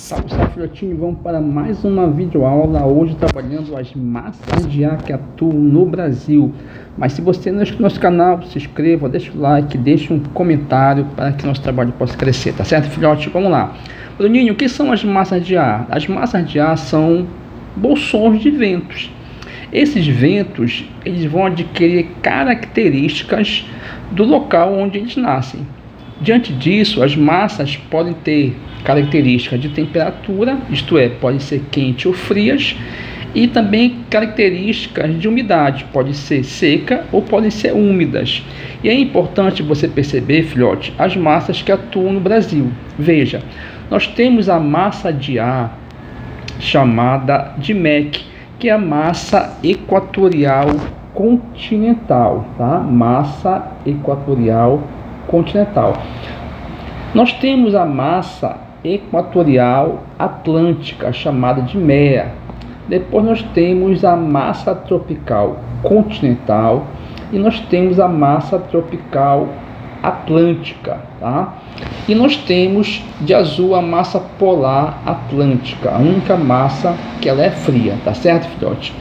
Salve, salve, filhotinho, vamos para mais uma videoaula, hoje trabalhando as massas de ar que atuam no Brasil. Mas se você não é inscrito no nosso canal, se inscreva, deixa o like, deixa um comentário para que nosso trabalho possa crescer, tá certo, filhote? Vamos lá. Bruninho, o que são as massas de ar? As massas de ar são bolsões de ventos. Esses ventos, eles vão adquirir características do local onde eles nascem. Diante disso, as massas podem ter características de temperatura, isto é, podem ser quentes ou frias, e também características de umidade, pode ser seca ou podem ser úmidas. E é importante você perceber, filhote, as massas que atuam no Brasil. Veja, nós temos a massa de ar chamada de MEC, que é a massa equatorial continental, tá? Massa equatorial continental. Nós temos a massa equatorial atlântica, chamada de MEA. Depois nós temos a massa tropical continental e nós temos a massa tropical atlântica, tá? E nós temos de azul a massa polar atlântica, a única massa que ela é fria, tá certo, filhote?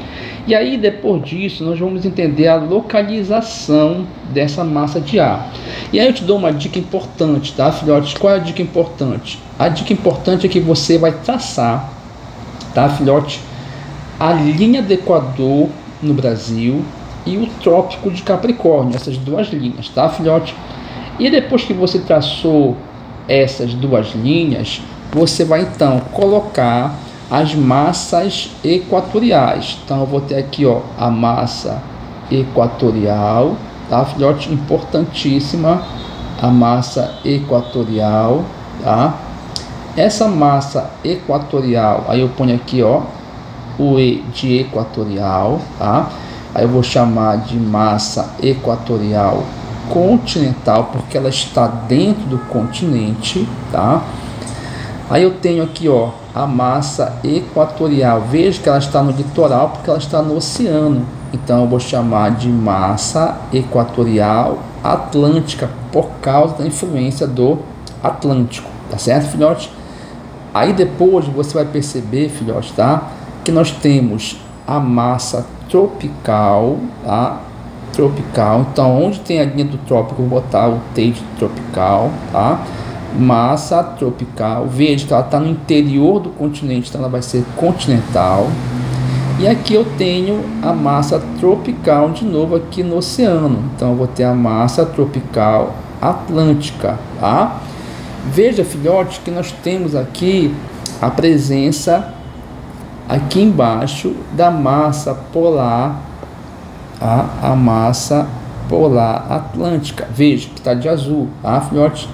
E aí, depois disso, nós vamos entender a localização dessa massa de ar. E aí eu te dou uma dica importante, tá, filhote? Qual é a dica importante? A dica importante é que você vai traçar, tá, filhote, a linha do Equador no Brasil e o Trópico de Capricórnio, essas duas linhas, tá, filhote? E depois que você traçou essas duas linhas, você vai então colocar as massas equatoriais. Então eu vou ter aqui, ó, a massa equatorial, tá, filhote? Importantíssima, a massa equatorial, tá? Essa massa equatorial, aí eu ponho aqui, ó, o E de equatorial, tá? Aí eu vou chamar de massa equatorial continental, porque ela está dentro do continente, tá? Aí eu tenho aqui, ó, a massa equatorial. Veja que ela está no litoral porque ela está no oceano. Então eu vou chamar de massa equatorial atlântica por causa da influência do Atlântico, tá certo, filhote? Aí depois você vai perceber, filhote, tá, que nós temos a massa tropical, tá? Tropical. Então onde tem a linha do trópico, eu vou botar o T de tropical, tá? Massa tropical. Veja que ela está no interior do continente, então ela vai ser continental. E aqui eu tenho a massa tropical de novo aqui no oceano, então eu vou ter a massa tropical atlântica, tá? Veja, filhote, que nós temos aqui a presença aqui embaixo da massa polar, tá? A massa polar atlântica. Veja que está de azul, tá, filhote?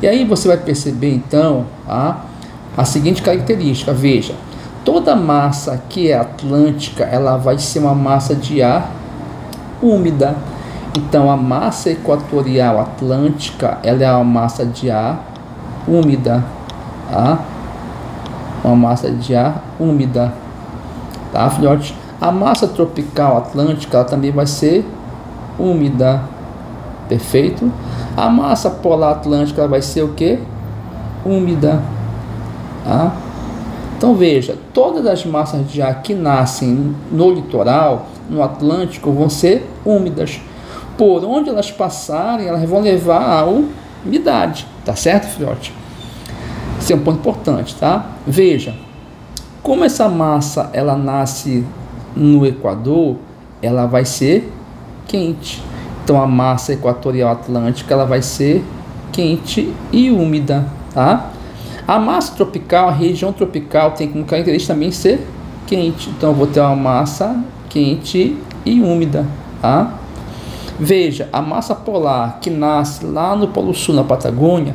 E aí você vai perceber então a seguinte característica. Veja, toda massa que é atlântica, ela vai ser uma massa de ar úmida. Então a massa equatorial atlântica, ela é uma massa de ar úmida, tá? Uma massa de ar úmida, tá, filhote? A massa tropical atlântica, ela também vai ser úmida. Perfeito? A massa polar atlântica vai ser o que? Úmida, tá? Então veja, todas as massas de ar que nascem no litoral, no Atlântico, vão ser úmidas. Por onde elas passarem, elas vão levar a umidade, tá certo, filhote? Esse é um ponto importante, tá? Veja, como essa massa ela nasce no Equador, ela vai ser quente. Então a massa equatorial atlântica, ela vai ser quente e úmida, tá? A massa tropical, a região tropical, tem como característica também ser quente. Então eu vou ter uma massa quente e úmida, tá? Veja, a massa polar que nasce lá no Polo Sul, na Patagônia,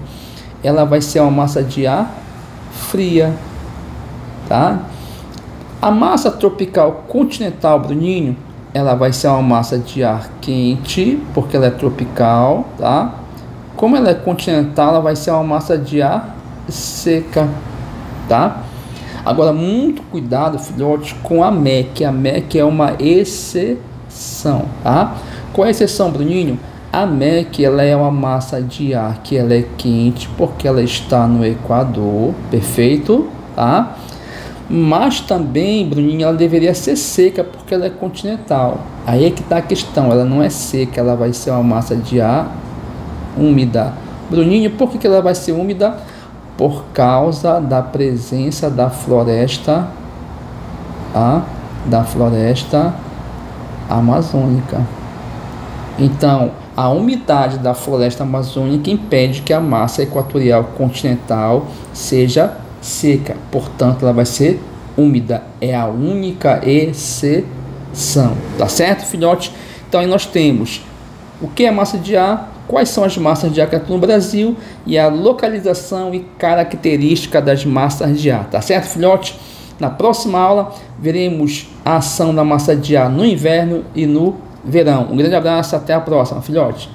ela vai ser uma massa de ar fria, tá? A massa tropical continental, Bruninho, ela vai ser uma massa de ar quente, porque ela é tropical, tá? Como ela é continental, ela vai ser uma massa de ar seca, tá? Agora, muito cuidado, filhote, com a MEC. A MEC é uma exceção, tá? Qual é a exceção, Bruninho? A MEC, ela é uma massa de ar que ela é quente, porque ela está no Equador, perfeito? tá? Mas também, Bruninha, ela deveria ser seca porque ela é continental. Aí é que está a questão, ela não é seca, ela vai ser uma massa de ar úmida. Bruninho, por que ela vai ser úmida? Por causa da presença da floresta, amazônica. Então, a umidade da floresta amazônica impede que a massa equatorial continental seja seca, portanto ela vai ser úmida, é a única exceção, tá certo, filhote? Então aí nós temos o que é massa de ar, quais são as massas de ar que atuam no Brasil e a localização e característica das massas de ar, tá certo, filhote? Na próxima aula veremos a ação da massa de ar no inverno e no verão. Um grande abraço, até a próxima, filhote.